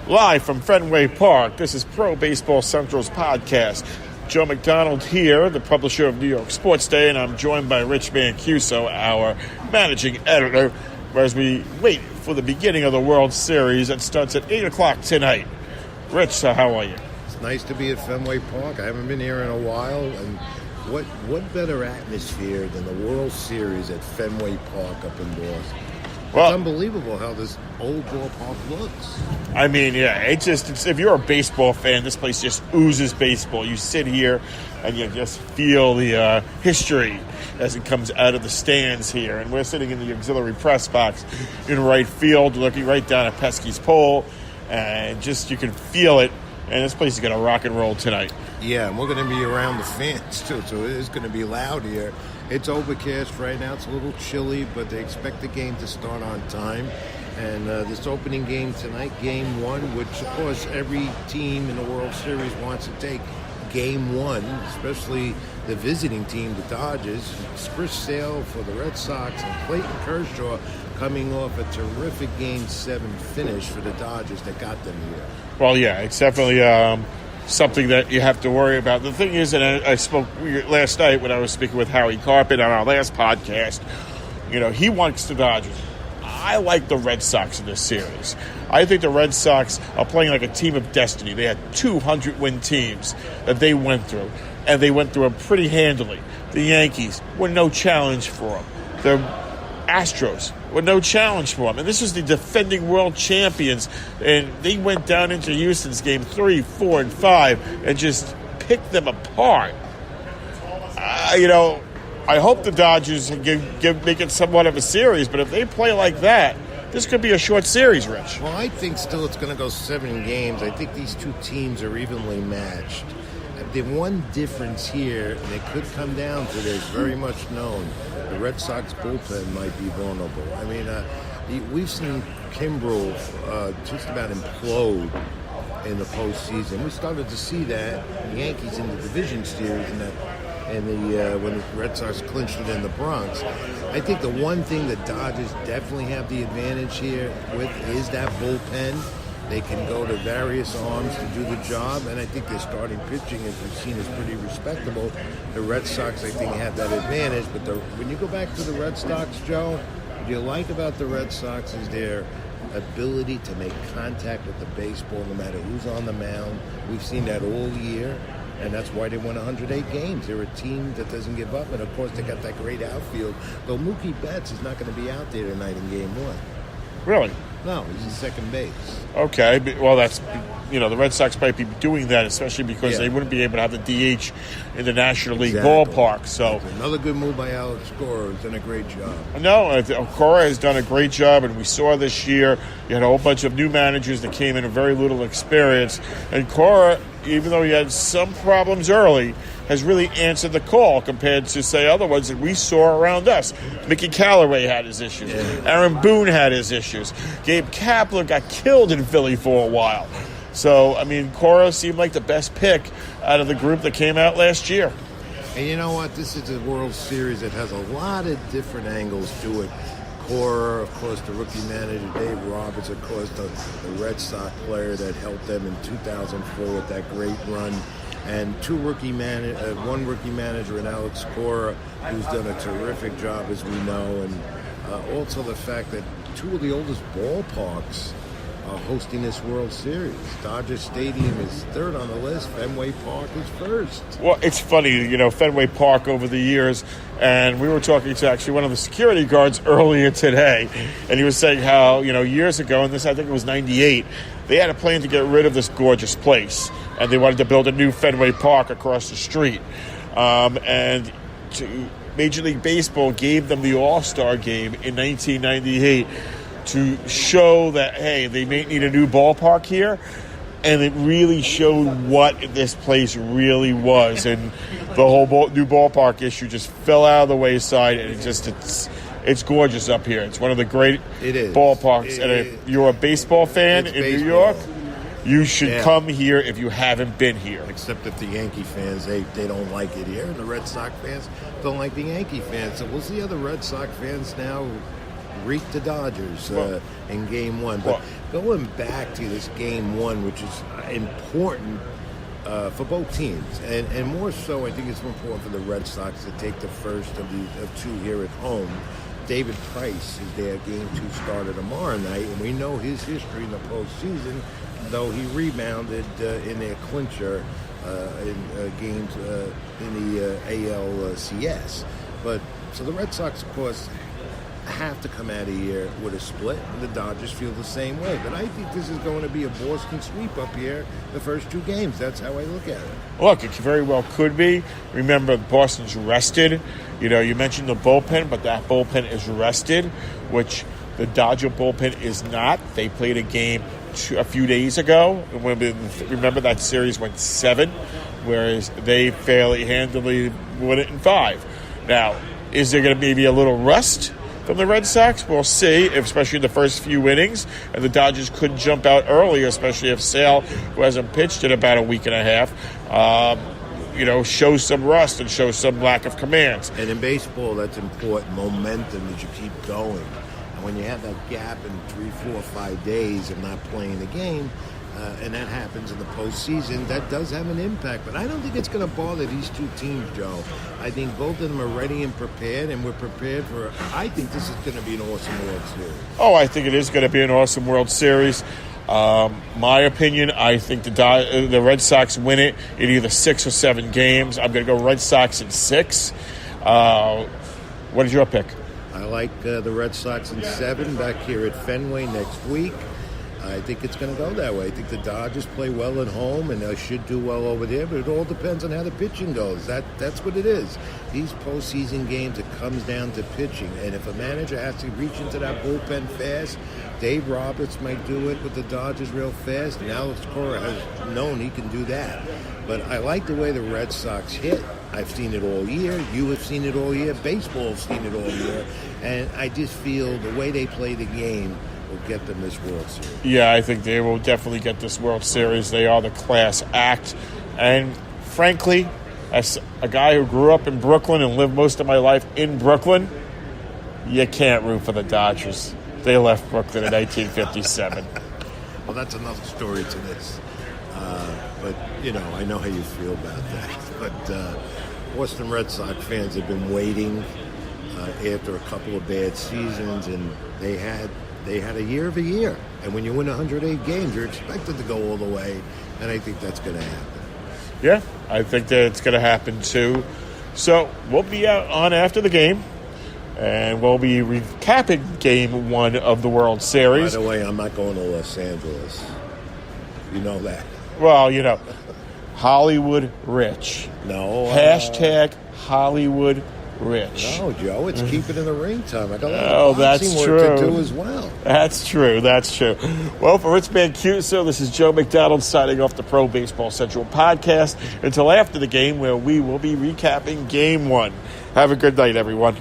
Live from Fenway Park, this is Pro Baseball Central's podcast. Joe McDonald here, the publisher of New York Sports Day, and I'm joined by Rich Mancuso, our managing editor, as we wait for the beginning of the World Series that starts at 8 o'clock tonight. Rich, how are you? It's nice to be at Fenway Park. I haven't been here in a while, and what better atmosphere than the World Series at Fenway Park up in Boston? Well, it's unbelievable how this old ballpark looks. I mean, yeah, it's if you're a baseball fan, this place just oozes baseball. You sit here and you just feel the history as it comes out of the stands here. And we're sitting in the auxiliary press box in right field, looking right down at Pesky's pole, and just you can feel it. And this place is going to rock and roll tonight. Yeah, and we're going to be around the fans, too, so it is going to be loud here. It's overcast right now. It's a little chilly, but they expect the game to start on time. And this opening game tonight, Game 1, which, of course, every team in the World Series wants to take Game 1, especially the visiting team, the Dodgers. It's Chris Sale for the Red Sox and Clayton Kershaw coming off a terrific Game 7 finish for the Dodgers that got them here. Well, yeah, it's definitely something that you have to worry about. The thing is, and I spoke last night when I was speaking with Howie Carpet on our last podcast, he wants the Dodgers. I like the Red Sox in this series. I think the Red Sox are playing like a team of destiny. They had 200-win teams that they went through, and they went through them pretty handily. The Yankees were no challenge for them. The Astros were no challenge for them. And this was the defending world champions, and they went down into Houston's game 3, 4, and 5 and just picked them apart. I hope the Dodgers make it somewhat of a series, but if they play like that, this could be a short series, Rich. Well, I think still it's going to go 7 games. I think these two teams are evenly matched. The one difference here, and it could come down to this, very much known, the Red Sox bullpen might be vulnerable. I mean, we've seen Kimbrel just about implode in the postseason. We started to see that the Yankees in the division series when the Red Sox clinched it in the Bronx. I think the one thing the Dodgers definitely have the advantage here with is that bullpen. They can go to various arms to do the job, and I think their starting pitching, as we've seen, is pretty respectable. The Red Sox, I think, have that advantage. But when you go back to the Red Sox, Joe, what you like about the Red Sox is their ability to make contact with the baseball no matter who's on the mound. We've seen that all year, and that's why they won 108 games. They're a team that doesn't give up, and, of course, they got that great outfield. Though Mookie Betts is not going to be out there tonight in Game 1. Really? No, he's in second base. Okay, well, that's, the Red Sox might be doing that, especially because they wouldn't be able to have the DH in the National League ballpark. So another good move by Alex Cora, who's done a great job. No, Cora has done a great job, and we saw this year, you had a whole bunch of new managers that came in with very little experience, and Cora, even though he had some problems early, has really answered the call compared to, say, other ones that we saw around us. Mickey Callaway had his issues. Aaron Boone had his issues. Gabe Kapler got killed in Philly for a while. So, Cora seemed like the best pick out of the group that came out last year. And you know what? This is a World Series that has a lot of different angles to it. Cora, of course, the rookie manager, Dave Roberts, of course, the Red Sox player that helped them in 2004 with that great run. And one rookie manager in Alex Cora, who's done a terrific job, as we know, and also the fact that 2 of the oldest ballparks are hosting this World Series. Dodger Stadium is 3rd on the list. Fenway Park is 1st. Well, it's funny, Fenway Park over the years, and we were talking to actually one of the security guards earlier today, and he was saying how, years ago, and this I think it was 98, they had a plan to get rid of this gorgeous place, and they wanted to build a new Fenway Park across the street. And Major League Baseball gave them the All-Star game in 1998 to show that, hey, they may need a new ballpark here, and it really showed what this place really was, and the whole new ballpark issue just fell out of the wayside, and it's gorgeous up here. It's one of the great ballparks, and if you're a baseball fan in New York, you should come here if you haven't been here. Except if the Yankee fans, they don't like it here, and the Red Sox fans don't like the Yankee fans. So we'll see how the Red Sox fans now Greek the Dodgers in Game 1. But going back to this Game 1, which is important for both teams, and more so, I think it's more important for the Red Sox to take the first of two here at home. David Price is their Game 2 starter tomorrow night, and we know his history in the postseason, though he rebounded in their clincher in games in the ALCS. But so the Red Sox, of course, have to come out of here with a split, and the Dodgers feel the same way. But I think this is going to be a Boston sweep up here the first two games. That's how I look at it. Look, it very well could be. Remember, Boston's rested. You know, you mentioned the bullpen, but that bullpen is rested, which the Dodger bullpen is not. They played a game a few days ago. Remember that series went 7, whereas they fairly handily won it in 5. Now, is there going to be maybe a little rust from the Red Sox? We'll see, especially in the first few innings. And the Dodgers could jump out early, especially if Sale, who hasn't pitched in about a week and a half, shows some rust and shows some lack of command. And in baseball, that's important, momentum, that you keep going. And when you have that gap in 3, 4, 5 days of not playing the game, and that happens in the postseason, that does have an impact. But I don't think it's going to bother these two teams, Joe. I think both of them are ready and prepared, and we're prepared for, I think this is going to be an awesome World Series. Oh, I think it is going to be an awesome World Series. My opinion, I think the Red Sox win it in either 6 or 7 games. I'm going to go Red Sox in 6. What is your pick? I like the Red Sox in 7 back here at Fenway next week. I think it's going to go that way. I think the Dodgers play well at home, and they should do well over there, but it all depends on how the pitching goes. That's what it is. These postseason games, it comes down to pitching, and if a manager has to reach into that bullpen fast, Dave Roberts might do it with the Dodgers real fast, and Alex Cora has known he can do that. But I like the way the Red Sox hit. I've seen it all year. You have seen it all year. Baseball's seen it all year. And I just feel the way they play the game will get them this World Series. Yeah, I think they will definitely get this World Series. They are the class act. And frankly, as a guy who grew up in Brooklyn and lived most of my life in Brooklyn, you can't root for the Dodgers. They left Brooklyn in 1957. Well, that's another story to this. But, I know how you feel about that. But Boston Red Sox fans have been waiting after a couple of bad seasons, and they had a year of a year. And when you win 108 games, you're expected to go all the way, and I think that's going to happen. Yeah, I think that it's going to happen too. So we'll be out on after the game, and we'll be recapping Game 1 of the World Series. By the way, I'm not going to Los Angeles. You know that. Well, Hollywood Rich. No. Hashtag Hollywood Rich. No, Joe, it's keep it in the ring time. I got a lot of that's work to do as well. That's true. Well, for Rich Mancuso, this is Joe McDonald signing off the Pro Baseball Central podcast until after the game, where we will be recapping Game 1. Have a good night, everyone.